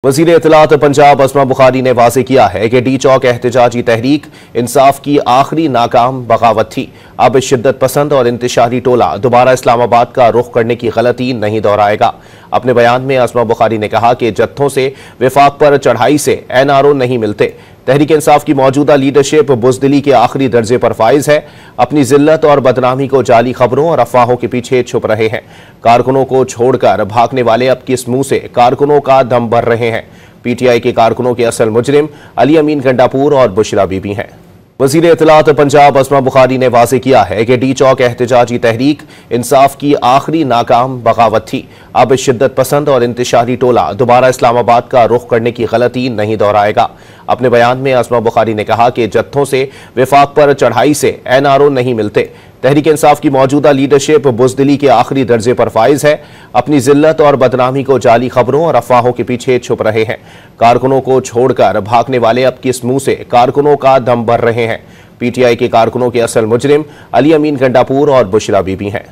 वज़ीर इत्तलात पंजाब अस्मा बुखारी ने वाज़ेह किया है कि डी चौक एहतजाजी तहरीक इंसाफ की आखिरी नाकाम बगावत थी। अब शिद्दत पसंद और इंतशारी टोला दोबारा इस्लामाबाद का रुख करने की गलती नहीं दोहराएगा। अपने बयान में अस्मा बुखारी ने कहा कि जत्थों से विफाक पर चढ़ाई से NRO नहीं मिलते। तहरीक इंसाफ की मौजूदा लीडरशिप बुज़दिली के आखिरी दर्जे पर फाइज है। अपनी जिल्लत और बदनामी को जाली खबरों और अफवाहों के पीछे छुप रहे हैं। कारकुनों को छोड़कर भागने वाले अब किस मुंह से कारकुनों का दम भर रहे हैं। PTI के कारकुनों के असल मुजरिम अली अमीन गंडापुर और बुशरा बीबी हैं। वज़ीर इत्तलात पंजाब अस्मा बुखारी ने वाज़ेह किया है कि डी चौक एहतजाजी तहरीक इंसाफ की आखिरी नाकाम बगावत थी। अब शिद्दत पसंद और इंतशारी टोला दोबारा इस्लामाबाद का रुख करने की गलती नहीं दोहराएगा। अपने बयान में अस्मा बुखारी ने कहा कि जत्थों से विफाक पर चढ़ाई से NRO नहीं मिलते। तहरीक इंसाफ की मौजूदा लीडरशिप बुज़दिली के आखिरी दर्जे पर फाइज है। अपनी जिल्लत और बदनामी को जाली खबरों और अफवाहों के पीछे छुप रहे हैं। कारकुनों को छोड़कर भागने वाले अब किस मुंह से कारकुनों का दम भर रहे हैं। PTI के कारकुनों के असल मुजरिम अली अमीन गंडापुर और बुशरा बीबी हैं।